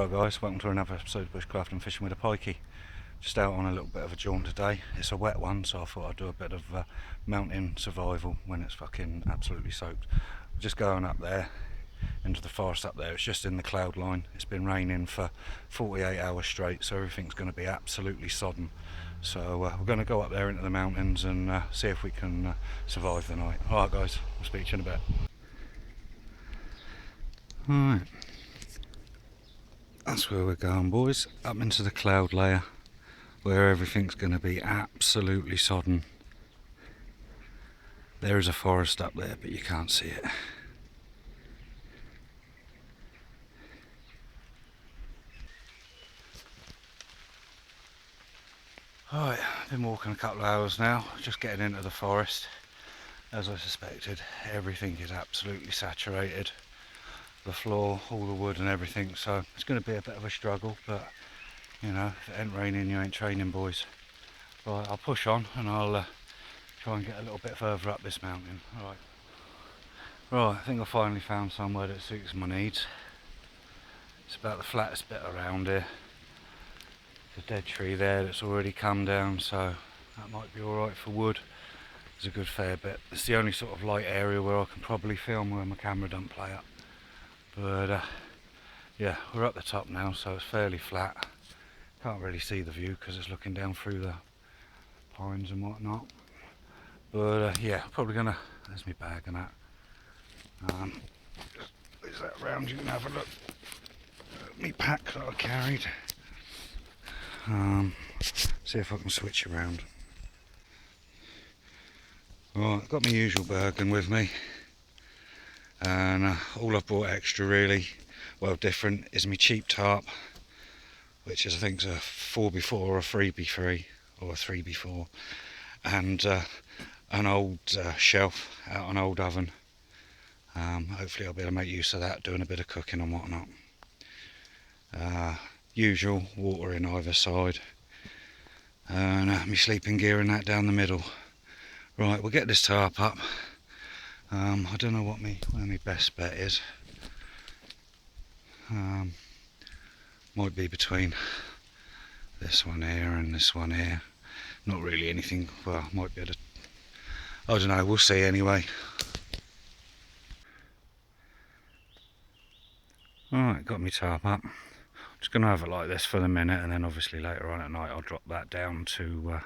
G'day guys, welcome to another episode of Bushcraft and Fishing with a Pikey. Just out on a little bit of a jaunt today. It's a wet one, so I thought I'd do a bit of mountain survival when it's fucking absolutely soaked. Just going up there into the forest up there. It's just in the cloud line. It's been raining for 48 hours straight, so everything's going to be absolutely sodden. So we're going to go up there into the mountains and see if we can survive the night. Alright guys, I'll speak to you in a bit. Alright, that's where we're going, boys, up into the cloud layer where everything's going to be absolutely sodden. There is a forest up there, but you can't see it. Alright, I've been walking a couple of hours now, just getting into the forest. As I suspected, everything is absolutely saturated. The floor, all the wood and everything, so it's going to be a bit of a struggle, but you know, if it ain't raining you ain't training, boys. Right, I'll push on and I'll try and get a little bit further up this mountain. Right, I think I finally found somewhere that suits my needs. It's about the flattest bit around here. There's a dead tree there that's already come down, so that might be alright for wood. There's a good fair bit. It's the only sort of light area where I can probably film where my camera don't play up. But yeah, we're up the top now, so it's fairly flat. Can't really see the view because it's looking down through the pines and whatnot. But yeah, probably gonna, there's my bag and that. Is that round? You can have a look at my pack that I carried. See if I can switch around. Right, got my usual Bergen with me. And all I've brought extra really, well different, is my cheap tarp, which is I think a 4x4 or a 3x3 or a 3x4, and an old shelf out an old oven. Hopefully I'll be able to make use of that, doing a bit of cooking and whatnot. Usual water in either side, and my sleeping gear and that down the middle. Right, we'll get this tarp up. I don't know where my best bet is. Might be between this one here and this one here. Not really anything, well, might be able to, I don't know, we'll see anyway. Alright, got my tarp up. Just going to have it like this for the minute, and then obviously later on at night I'll drop that down to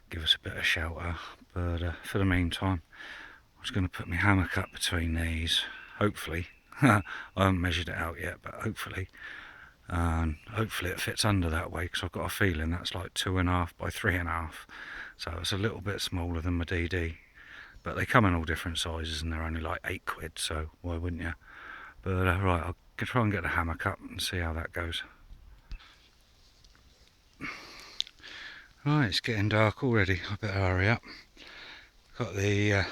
give us a bit of shelter. But for the meantime, I'm just going to put my hammock up between these, hopefully. I haven't measured it out yet, but hopefully. And hopefully it fits under that way, because I've got a feeling that's like 2.5 by 3.5. So it's a little bit smaller than my DD. But they come in all different sizes and they're only like £8, so why wouldn't you? But right, I'll try and get the hammock up and see how that goes. Right, it's getting dark already, I better hurry up. Got the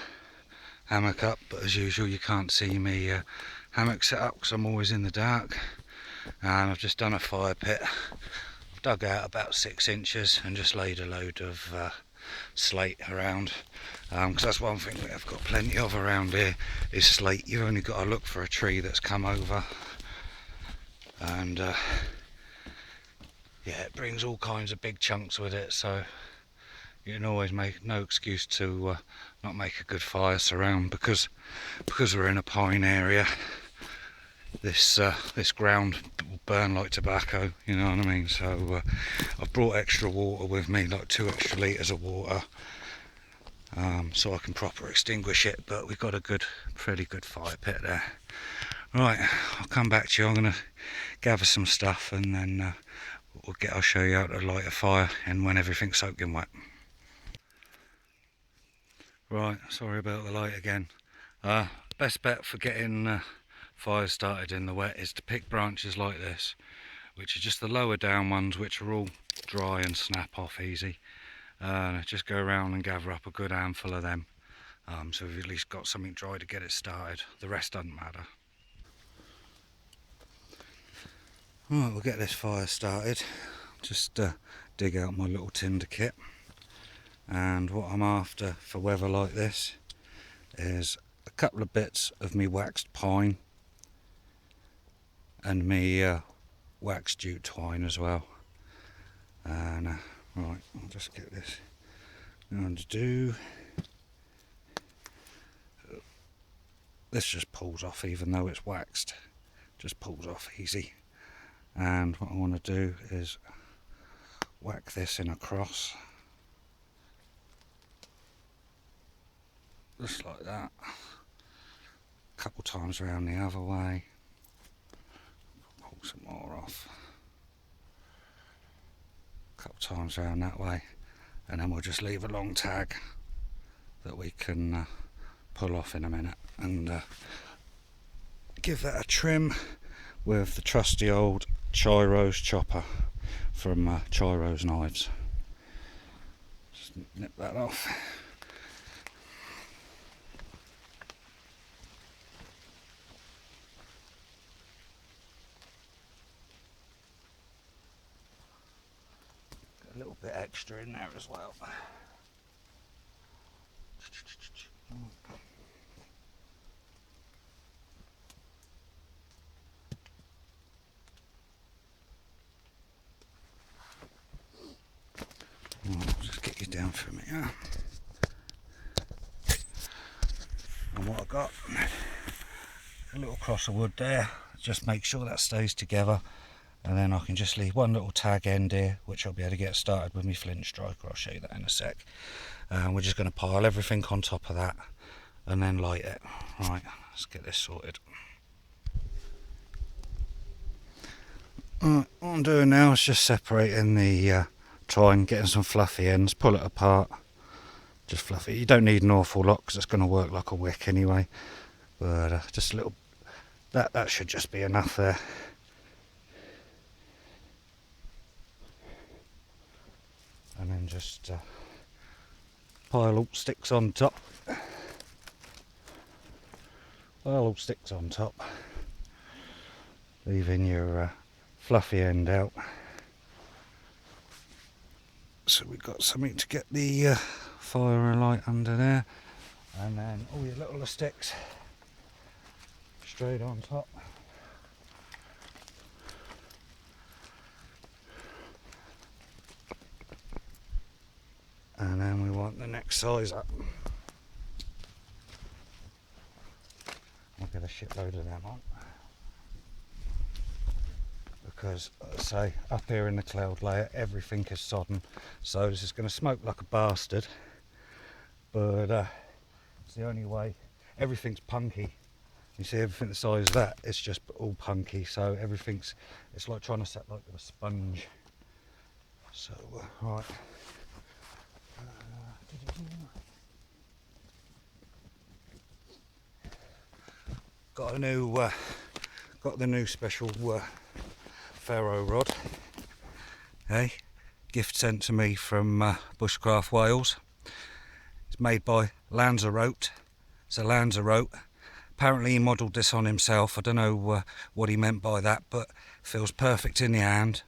hammock up, but as usual you can't see me hammock set up because I'm always in the dark. And I've just done a fire pit. I've dug out about 6 inches and just laid a load of slate around, because that's one thing that I've got plenty of around here is slate. You've only got to look for a tree that's come over, and yeah, it brings all kinds of big chunks with it, so you can always make no excuse to not make a good fire surround, because we're in a pine area. This ground will burn like tobacco, you know what I mean? So I've brought extra water with me, like 2 extra litres of water, so I can proper extinguish it. But we've got a pretty good fire pit there. Right, I'll come back to you. I'm going to gather some stuff, and then I'll show you how to light a fire and when everything's soaking wet. Right, sorry about the light again. Best bet for getting fires started in the wet is to pick branches like this, which are just the lower down ones, which are all dry and snap off easy. Just go around and gather up a good handful of them, so we've at least got something dry to get it started. The rest doesn't matter. Right, we'll get this fire started. Just dig out my little tinder kit, and what I'm after for weather like this is a couple of bits of me waxed pine and me wax jute twine as well. And right, I'll just get this going to do. This just pulls off even though it's waxed, just pulls off easy. And what I want to do is whack this in a cross, just like that, a couple times around the other way, pull some more off, a couple times around that way, and then we'll just leave a long tag that we can pull off in a minute, and give that a trim with the trusty old Chiro's chopper from Chiro's Knives. Just nip that off. Got a little bit extra in there as well. I'll just get you down for a minute. Yeah. And what I got, a little cross of wood there, just make sure that stays together, and then I can just leave one little tag end here, which I'll be able to get started with my flint striker. I'll show you that in a sec. We're just going to pile everything on top of that and then light it. Right, let's get this sorted. What I'm doing now is just separating the twine, getting some fluffy ends, pull it apart, just fluffy. You don't need an awful lot because it's going to work like a wick anyway, but just a little, that should just be enough there. And then just pile all sticks on top. Pile all sticks on top, leaving your fluffy end out. So we've got something to get the fire light under there, and then all your little sticks straight on top. And then we want the next size up. I'll get a shitload of them on, because as I say, up here in the cloud layer everything is sodden, so this is going to smoke like a bastard, but it's the only way. Everything's punky. You see everything the size of that, it's just all punky, so everything's, it's like trying to set like a sponge. So right, got the new special ferro rod, hey, gift sent to me from Bushcraft Wales. It's made by Lanzarote. It's a Lanzarote. Apparently he modelled this on himself. I don't know what he meant by that, but feels perfect in the hand.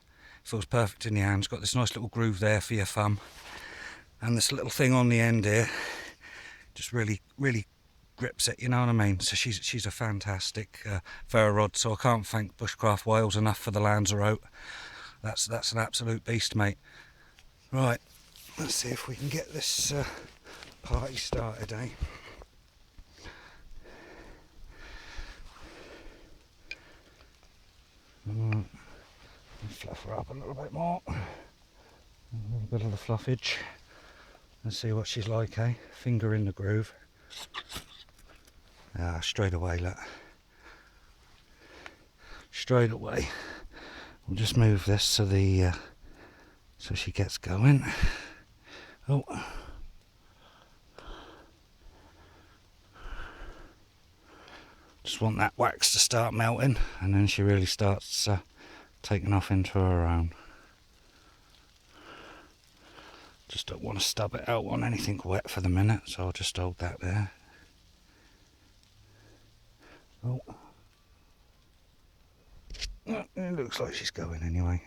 Feels perfect in the hand. It's got this nice little groove there for your thumb, and this little thing on the end here just really grips it, you know what I mean? So she's a fantastic ferro rod, so I can't thank Bushcraft Wales enough for the Lanzarote. That's an absolute beast, mate. Right, let's see if we can get this party started, eh? Right. Fluff her up a little bit more, a little bit of the fluffage, and see what she's like, eh? Finger in the groove. Straight away, look. Straight away. We'll just move this to the so she gets going. Oh. Just want that wax to start melting, and then she really starts taking off into her own. Just don't want to stub it out on anything wet for the minute, so I'll just hold that there. Oh, it looks like she's going anyway.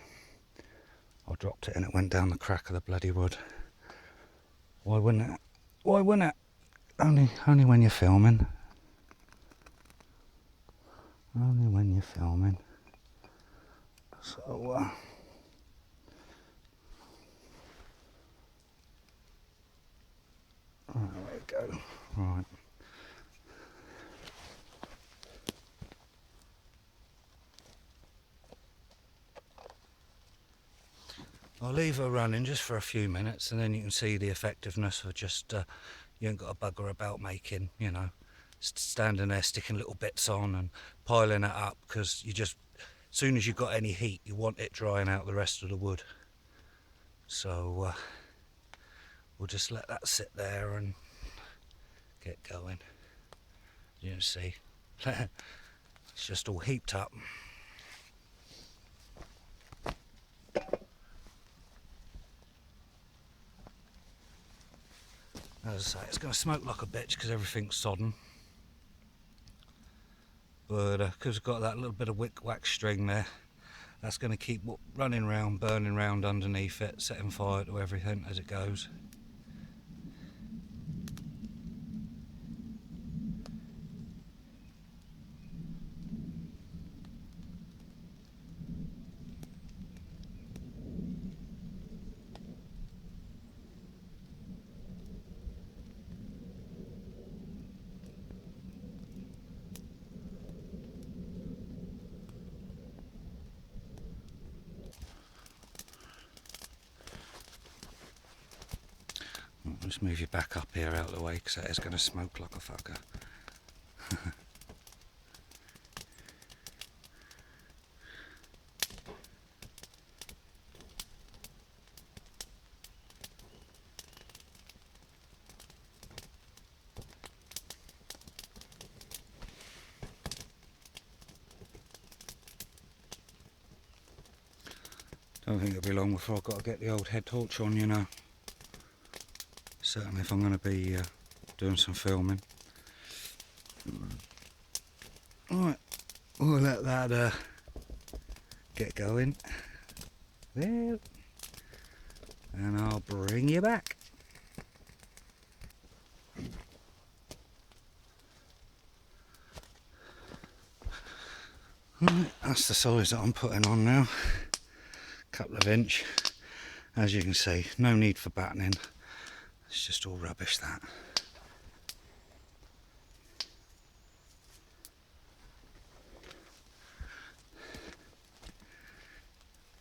I dropped it and it went down the crack of the bloody wood. Why wouldn't it? Why wouldn't it? Only when you're filming. Only when you're filming. So there we go. Right. I'll leave her running just for a few minutes, and then you can see the effectiveness of just, you ain't got a bugger about making, you know, standing there sticking little bits on and piling it up, because you just, as soon as you've got any heat, you want it drying out the rest of the wood. So we'll just let that sit there and get going. You can see, it's just all heaped up. As I say, it's going to smoke like a bitch because everything's sodden. But because we've got that little bit of wick wax string there, that's going to keep running round, burning round underneath it, setting fire to everything as it goes. Just move you back up here out of the way, because that is going to smoke like a fucker. Don't think it'll be long before I've got to get the old head torch on, you know. Certainly if I'm going to be doing some filming. Right, we'll let that get going. There. And I'll bring you back. Right, that's the size that I'm putting on now. Couple of inch. As you can see, no need for battening. It's just all rubbish, that.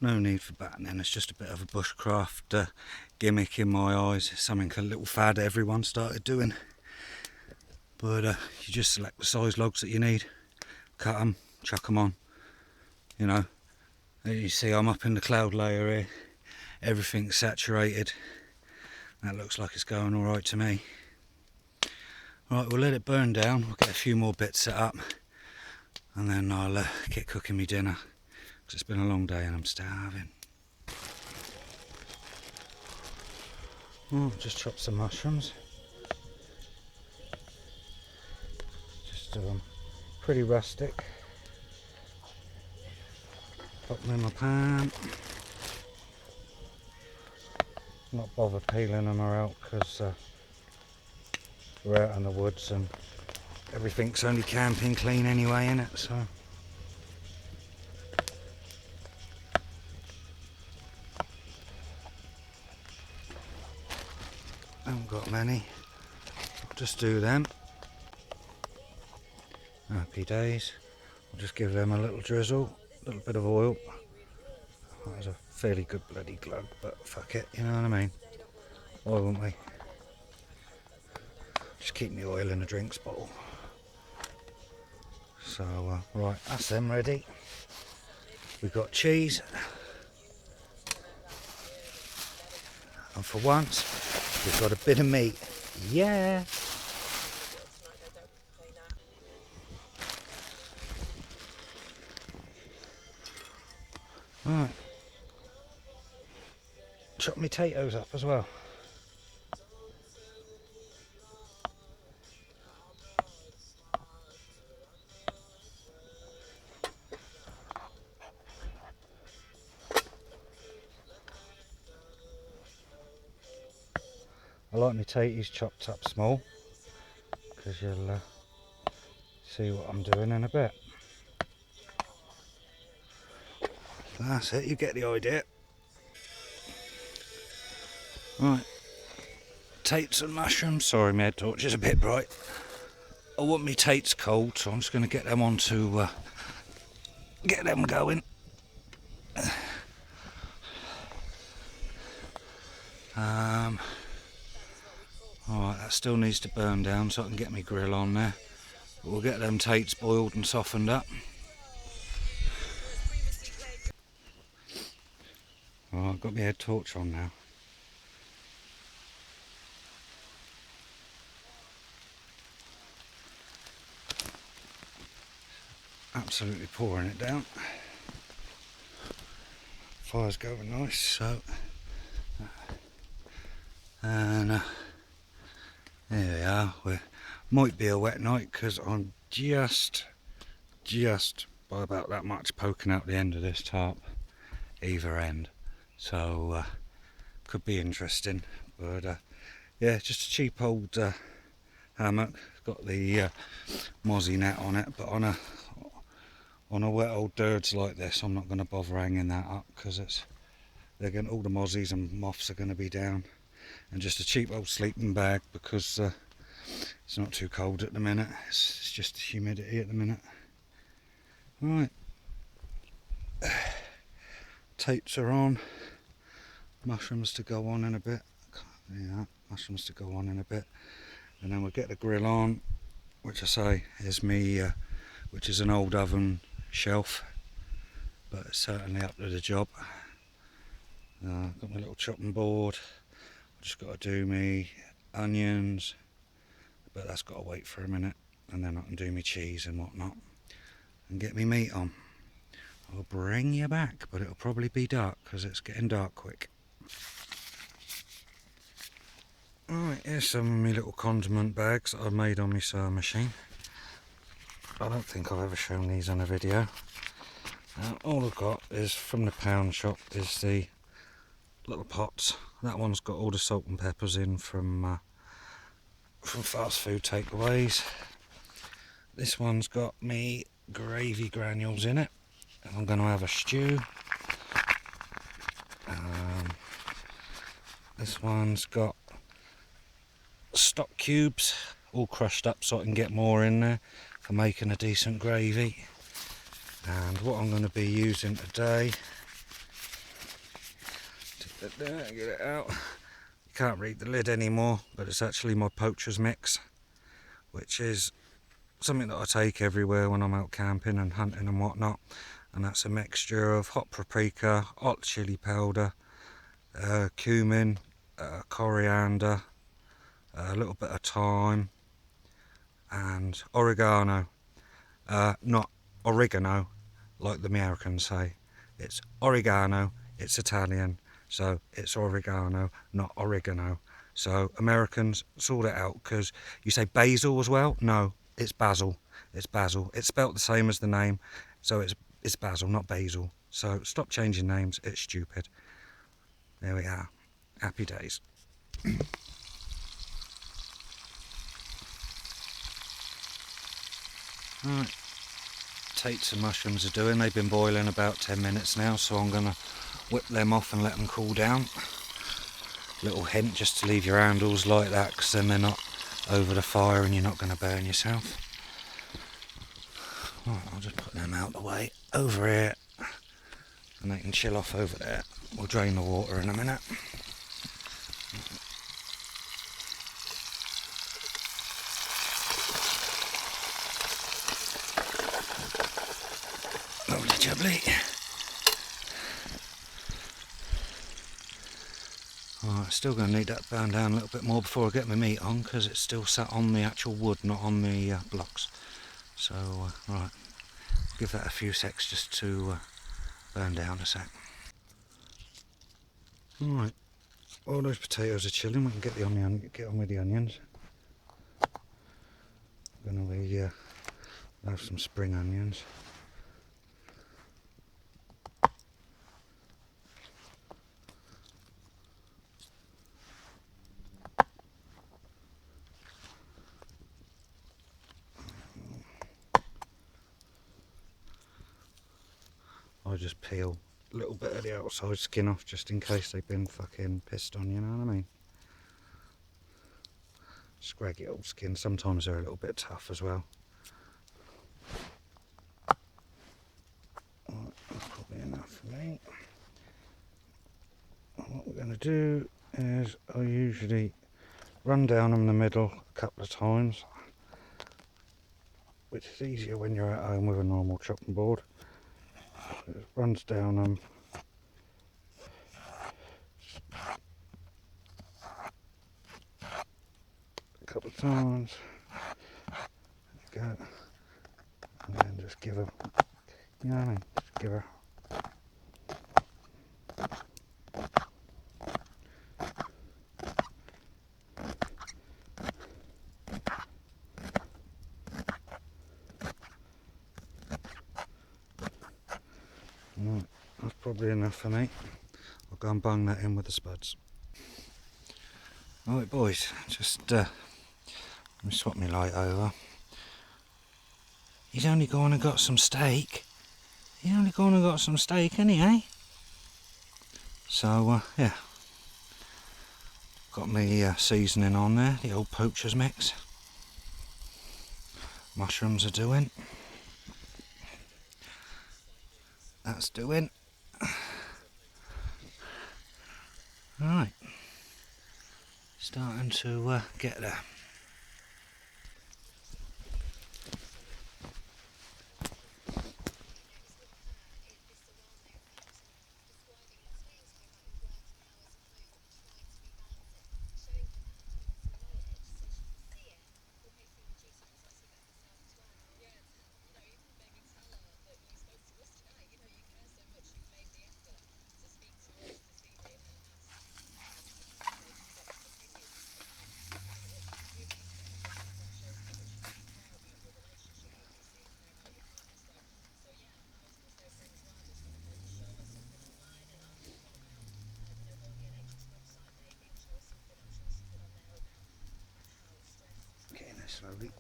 No need for battening. It's just a bit of a bushcraft gimmick in my eyes. It's something, a little fad everyone started doing. But you just select the size logs that you need, cut them, chuck them on. You know, you see I'm up in the cloud layer here. Everything's saturated. That looks like it's going all right to me. Right, we'll let it burn down. We'll get a few more bits set up, and then I'll get cooking me dinner, because it's been a long day and I'm starving. Oh, just chop some mushrooms. Just pretty rustic. Pop them in my pan. Not bother peeling them out, because we're out in the woods and everything's only camping clean anyway, innit? So I haven't got many. I'll just do them. Happy days. I'll just give them a little drizzle, a little bit of oil. That was a fairly good bloody glug, but fuck it, you know what I mean? Why wouldn't we? Just keep the oil in the drinks bottle. So, right, that's them ready. We've got cheese. And for once, we've got a bit of meat. Yeah! Right. Chop my potatoes up as well. I like my potatoes chopped up small, because you'll see what I'm doing in a bit. That's it, you get the idea. Right, tates and mushrooms. Sorry, my head torch is a bit bright. I want me tates cold, so I'm just going to get them on to get them going. Alright, that still needs to burn down so I can get my grill on there. But we'll get them tates boiled and softened up. Oh, I've got my head torch on now. Absolutely pouring it down. Fire's going nice, so... And there we are. We might be a wet night because I'm just by about that much poking out the end of this tarp, either end. So could be interesting. But yeah, just a cheap old hammock. It's got the mozzie net on it, but on a wet old dirge like this, I'm not going to bother hanging that up because they're going all the mozzies and moths are going to be down. And just a cheap old sleeping bag because it's not too cold at the minute. It's just the humidity at the minute. Right, tates are on. Mushrooms to go on in a bit. Yeah, mushrooms to go on in a bit, and then we'll get the grill on, which I say is me, which is an old oven shelf, but it's certainly up to the job. Got my little chopping board. Just got to do me onions, but that's got to wait for a minute, and then I can do me cheese and whatnot and get me meat on. I'll bring you back, but it'll probably be dark because it's getting dark quick. Right, here's some of my little condiment bags that I've made on my sewing machine. I don't think I've ever shown these on a video. All I've got is from the pound shop is the little pots. That one's got all the salt and peppers in from fast food takeaways. This one's got me gravy granules in it. I'm going to have a stew. This one's got stock cubes all crushed up so I can get more in there for making a decent gravy. And what I'm going to be using today, take that down, get it out. You can't read the lid anymore, but it's actually my poacher's mix, which is something that I take everywhere when I'm out camping and hunting and whatnot. And that's a mixture of hot paprika, hot chili powder, cumin, coriander, a little bit of thyme, and oregano. Not oregano like the Americans say. It's oregano, it's Italian, so it's oregano, not oregano. So Americans, sort it out, because you say basil as well. No, it's basil. It's basil. It's spelt the same as the name, so it's basil, not basil. So stop changing names, it's stupid. There we are. Happy days. Right, tates and mushrooms are doing. They've been boiling about 10 minutes now, so I'm going to whip them off and let them cool down. Little hint just to leave your handles like that, because then they're not over the fire and you're not going to burn yourself. Right, I'll just put them out the way over here and they can chill off over there. We'll drain the water in a minute. Lovely jubbly. Right, still going to need that burn down a little bit more before I get my meat on, because it's still sat on the actual wood, not on the blocks. So, right, give that a few secs just to burn down a sec. Right, all those potatoes are chilling. We can get on with the onions. I'm going to have some spring onions. I just peel a little bit of the outside skin off just in case they've been fucking pissed on, you know what I mean? Scraggy old skin, sometimes they're a little bit tough as well. Right, that's probably enough for me. What we're going to do is I usually run down them in the middle a couple of times, which is easier when you're at home with a normal chopping board. It runs down them. A couple of times. There you go. And then just give her, you know what I mean? Just give her. Right, that's probably enough for me. I'll go and bung that in with the spuds. Right boys, just let me swap my light over. He's only gone and got some steak. He's only gone and got some steak, hasn't he, eh? So, yeah. Got me seasoning on there, the old poacher's mix. Mushrooms are doing. That's doing. Right. Starting to get there. Getting there slowly.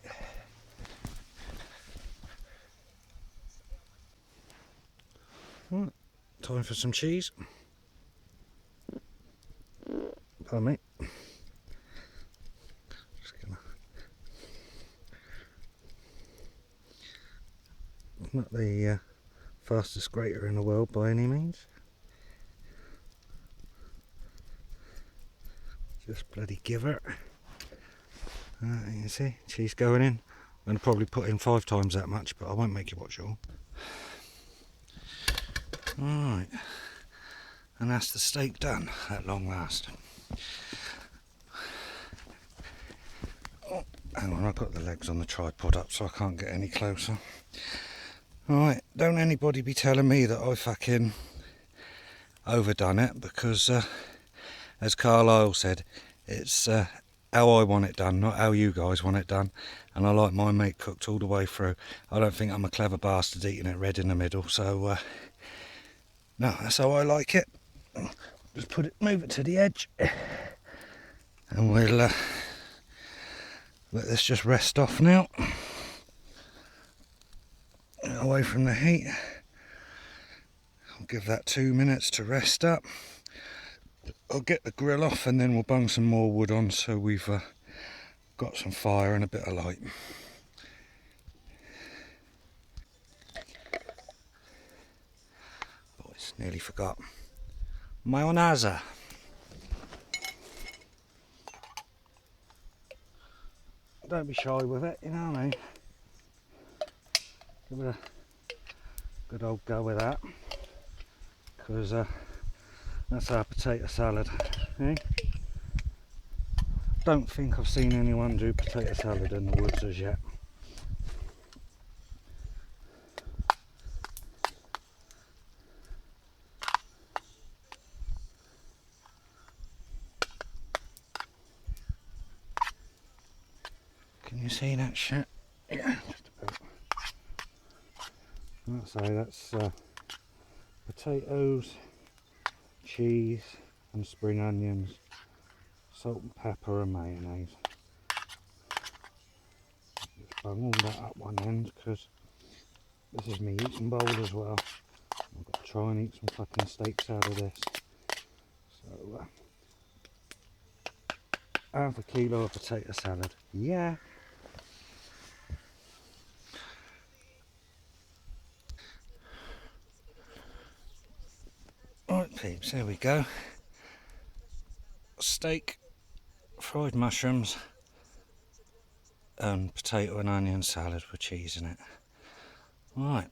Right, time for some cheese. Pardon me. Just gonna. Not the fastest grater in the world by any means. Just bloody give her. You can see cheese going in. I'm going to probably put in 5 times that much, but I won't make you watch it all. Right, and that's the steak done at long last. Oh, hang on, I've got the legs on the tripod up so I can't get any closer. Alright, don't anybody be telling me that I fucking overdone it, because as Carlisle said, it's how I want it done, not how you guys want it done, and I like my meat cooked all the way through. I don't think I'm a clever bastard eating it red in the middle, so no, that's how I like it. Just move it to the edge, and we'll let this just rest off now, away from the heat. I'll give that 2 minutes to rest up. I'll get the grill off and then we'll bung some more wood on so we've got some fire and a bit of light. Boys, nearly forgot. Mayonnaise. Don't be shy with it, you know what I mean? Give it a good old go with that, because that's our potato salad, eh? Don't think I've seen anyone do potato salad in the woods as yet. Can you see that shit? Yeah, just about. So that's potatoes, cheese and spring onions, salt and pepper and mayonnaise. Just bung all that up one end because this is me eating bowl as well. I've got to try and eat some fucking steaks out of this. So, half a kilo of potato salad. Yeah. Right, peeps, there we go. Steak, fried mushrooms, and potato and onion salad with cheese in it. Right,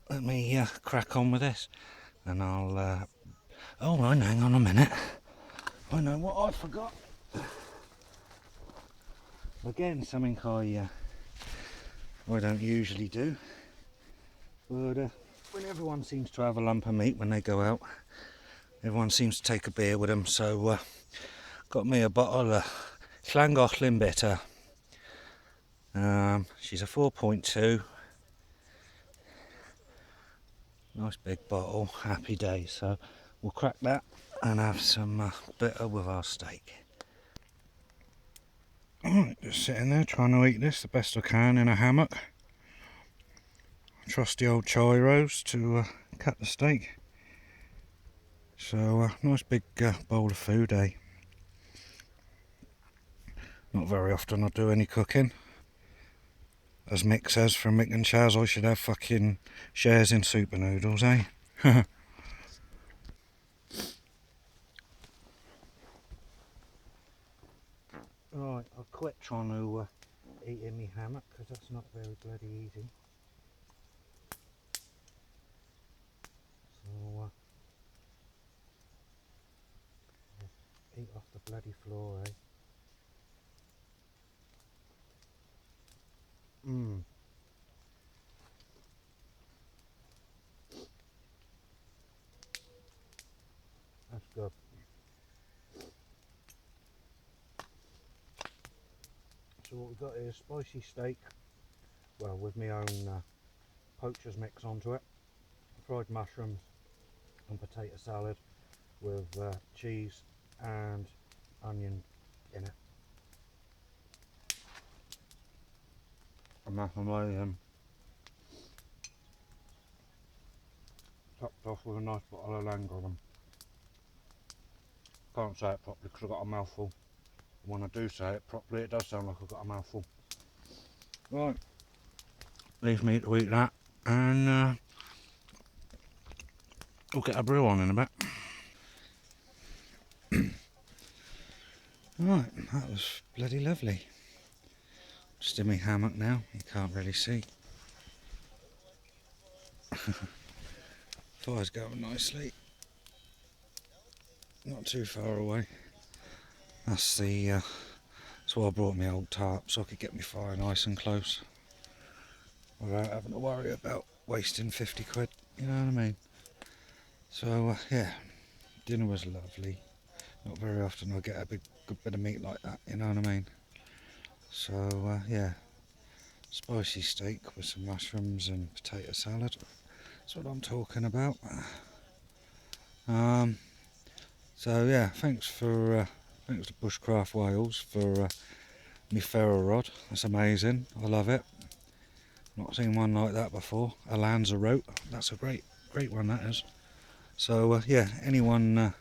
let me crack on with this, and I'll. Oh, right, hang on a minute. I know what I forgot. Again, something I don't usually do, but when everyone seems to have a lump of meat when they go out, everyone seems to take a beer with them. So, got me a bottle of Llangollen bitter. She's a 4.2. Nice big bottle, happy days. So we'll crack that and have some bitter with our steak. Alright, just sitting there trying to eat this the best I can in a hammock. Trusty old Chiros to cut the steak. So nice big bowl of food, eh? Not very often I do any cooking. As Mick says from Mick and Chaz, I should have fucking shares in super noodles, eh? Right, I'll quit trying to eat in my hammock because that's not very bloody easy. So eat off the bloody floor, eh? That's good. So what we've got here is spicy steak, well, with my own poacher's mix onto it, fried mushrooms and potato salad with cheese and onion in it. And that's amazing. Topped off with a nice bottle of Llangollen. Can't say it properly because I've got a mouthful. When I do say it properly, it does sound like I've got a mouthful. Right, leaves me to eat that, and we'll get a brew on in a bit. Right, that was bloody lovely. Just in my hammock now, you can't really see. Fire's going nicely. Not too far away. That's why I brought my old tarp, so I could get my fire nice and close without having to worry about wasting 50 quid, you know what I mean? So yeah, dinner was lovely. Not very often I get a good bit of meat like that, you know what I mean? So yeah, spicy steak with some mushrooms and potato salad. That's what I'm talking about. So yeah, thanks to Bushcraft Wales for my ferro rod. That's amazing. I love it. Not seen one like that before. A Lanzarote. That's a great one, that is. So yeah, anyone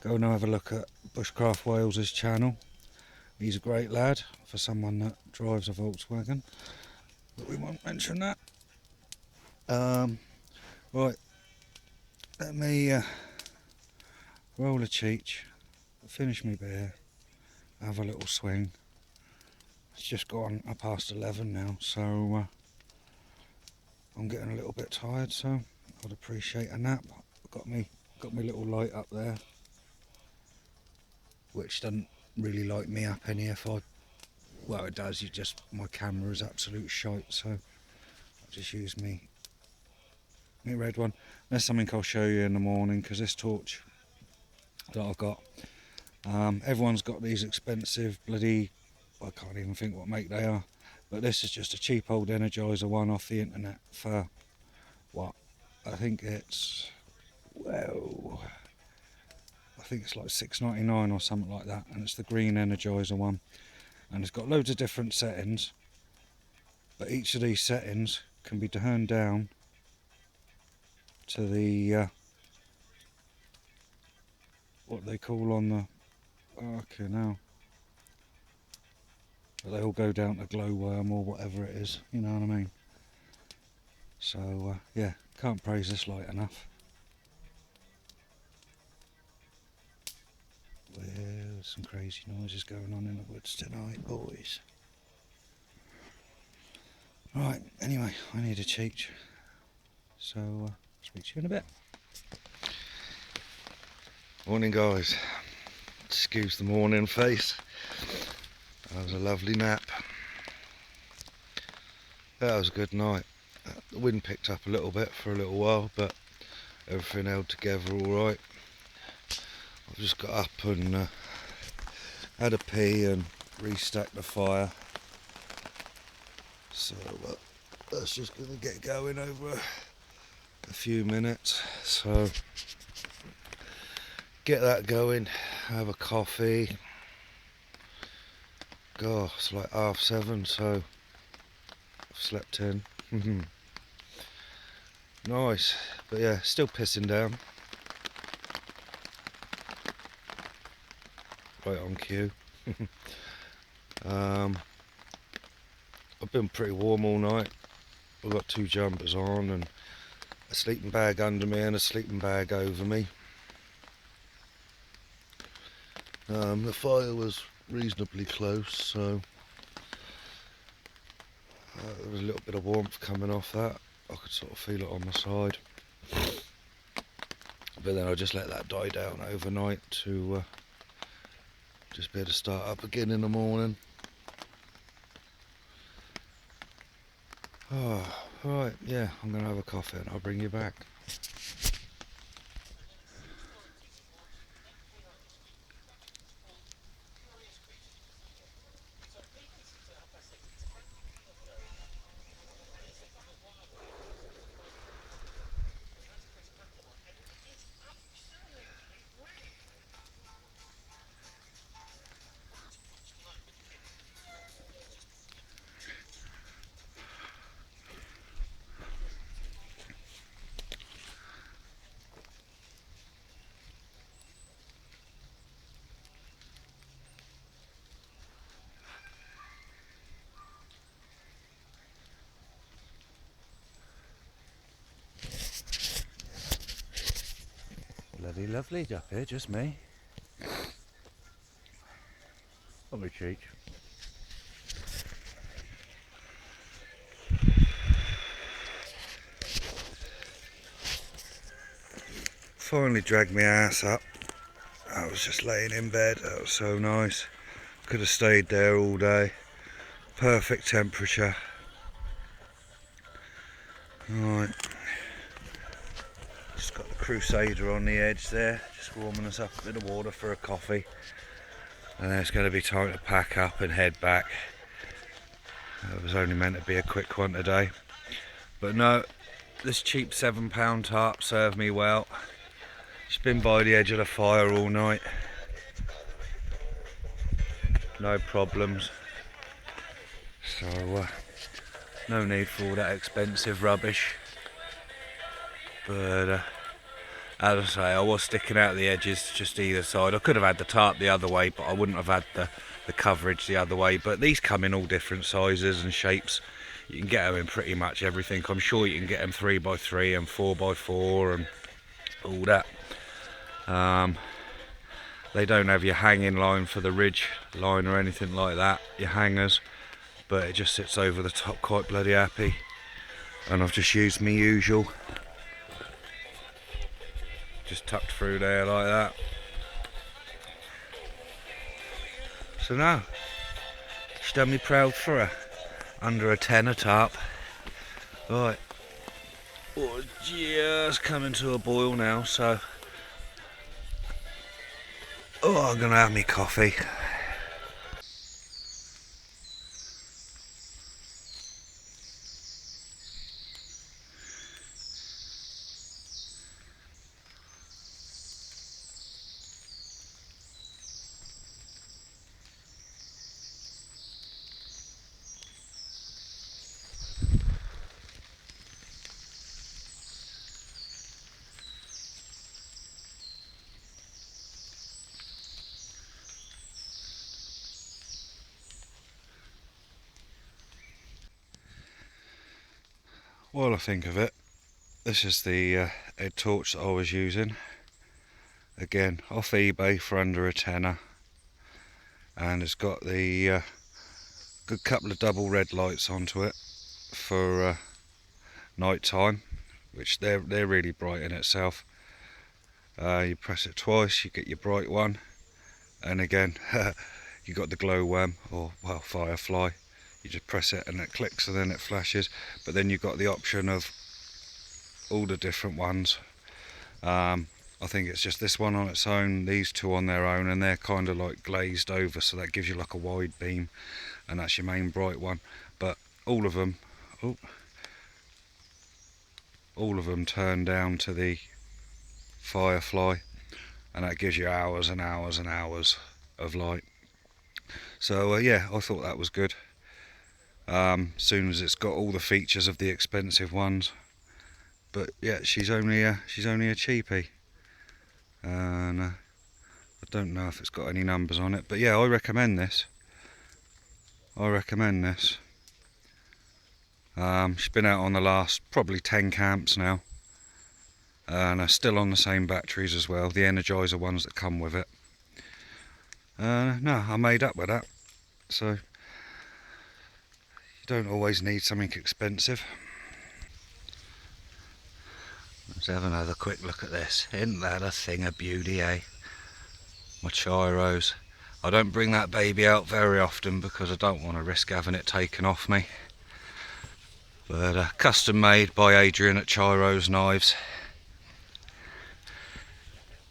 go and have a look at Bushcraft Wales' channel. He's a great lad for someone that drives a Volkswagen, but we won't mention that. Right, let me roll a cheech, finish my beer, have a little swing. It's just gone past 11 now, so I'm getting a little bit tired, so I'd appreciate a nap. I've got me little light up there, which doesn't really light me up any if I, well, it does, my camera is absolute shite, so I'll just use me red one. There's something I'll show you in the morning, because this torch that I've got, everyone's got these expensive bloody, I can't even think what make they are, but this is just a cheap old Energizer one off the internet for what, I think it's, well, I think it's like $6.99 or something like that, and it's the green Energizer one, and it's got loads of different settings, but each of these settings can be turned down to the what they call on the canal. But they all go down to glowworm or whatever it is, you know what I mean? So yeah, can't praise this light enough. Well, there's some crazy noises going on in the woods tonight, boys. Right, anyway, I need a cheech. So speak to you in a bit. Morning, guys. Excuse the morning face. That was a lovely nap. That was a good night. The wind picked up a little bit for a little while, but everything held together all right. I've just got up and had a pee and restacked the fire. So that's just going to get going over a few minutes. So get that going, have a coffee. God, it's like 7:30, so I've slept in. Nice, but yeah, still pissing down. Right on cue. I've been pretty warm all night. I've got 2 jumpers on and a sleeping bag under me and a sleeping bag over me. The fire was reasonably close, so there was a little bit of warmth coming off that. I could sort of feel it on my side. But then I just let that die down overnight to just be able to start up again in the morning. Oh, right, yeah, I'm going to have a coffee and I'll bring you back. Bloody lovely up here, just me. On my cheek. Finally dragged my ass up. I was just laying in bed, that was so nice. Could have stayed there all day. Perfect temperature. Right. Just got the Crusader on the edge there, just warming us up a bit of water for a coffee. And then it's going to be time to pack up and head back. It was only meant to be a quick one today. But no, this cheap £7 tarp served me well. Just been by the edge of the fire all night. No problems. So no need for all that expensive rubbish. But as I say, I was sticking out the edges just either side. I could have had the tarp the other way, but I wouldn't have had the coverage the other way. But these come in all different sizes and shapes. You can get them in pretty much everything. I'm sure you can get them 3x3 and 4x4 and all that. They don't have your hanging line for the ridge line or anything like that, your hangers, but it just sits over the top quite bloody happy. And I've just used my usual, just tucked through there like that. So now, she's done me proud for her, under a tenner tarp. Right, oh, just coming to a boil now, so I'm gonna have me coffee. while I think of it, this is the head torch that I was using. Again, off eBay for under a tenner, and it's got the good couple of double red lights onto it for night time, which they're really bright in itself. You press it twice, you get your bright one, and again you got the glow worm, or well, firefly. You just press it and it clicks and then it flashes. But then you've got the option of all the different ones. I think it's just this one on its own, these two on their own, and they're kind of like glazed over, so that gives you like a wide beam, and that's your main bright one. But all of them, all of them turn down to the firefly, and that gives you hours and hours and hours of light. So yeah, I thought that was good. Soon as it's got all the features of the expensive ones. But yeah, she's only a cheapie, and I don't know if it's got any numbers on it, but yeah, I recommend this. She's been out on the last probably 10 camps now, and still on the same batteries as well, the Energizer ones that come with it. No, I made up with that. So you don't always need something expensive. Let's have another quick look at this. Isn't that a thing of beauty, eh? My Chiros. I don't bring that baby out very often because I don't want to risk having it taken off me. But custom made by Adrian at Chiros Knives.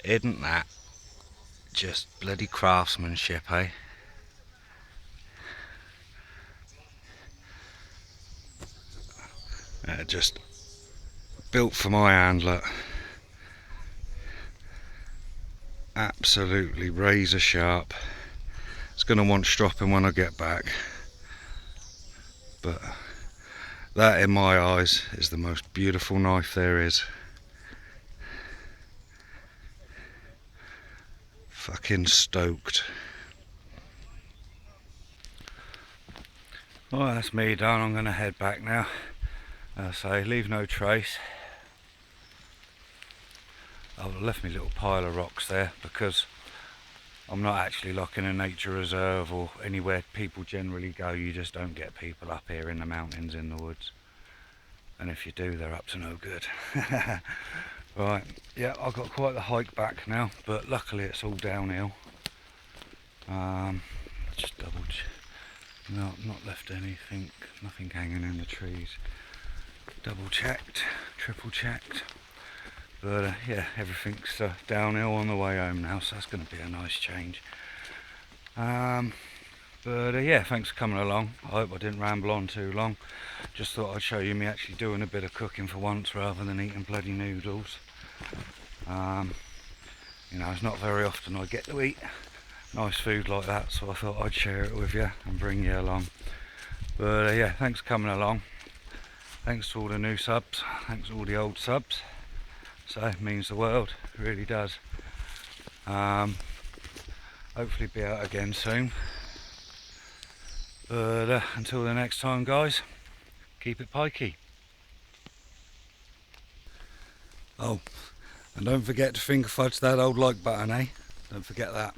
Isn't that just bloody craftsmanship, eh? Just built for my hand, look. Absolutely razor sharp. It's going to want stropping when I get back, but that in my eyes is the most beautiful knife there is. Fucking stoked. Well, that's me done. I'm going to head back now. So leave no trace. I've left me little pile of rocks there because I'm not actually like in a nature reserve or anywhere people generally go. You just don't get people up here in the mountains, in the woods, and if you do, they're up to no good. Right, yeah, I've got quite the hike back now, but luckily it's all downhill. Just double check. No, not left anything, nothing hanging in the trees. Double checked, triple checked. But yeah, everything's downhill on the way home now, so that's going to be a nice change. But yeah, thanks for coming along. I hope I didn't ramble on too long. Just thought I'd show you me actually doing a bit of cooking for once rather than eating bloody noodles. You know, it's not very often I get to eat nice food like that, so I thought I'd share it with you and bring you along. But yeah, thanks for coming along. Thanks to all the new subs, thanks to all the old subs. So it means the world, it really does. Hopefully be out again soon. But until the next time, guys, keep it pikey. Oh, and don't forget to finger fudge that old like button, eh? Don't forget that.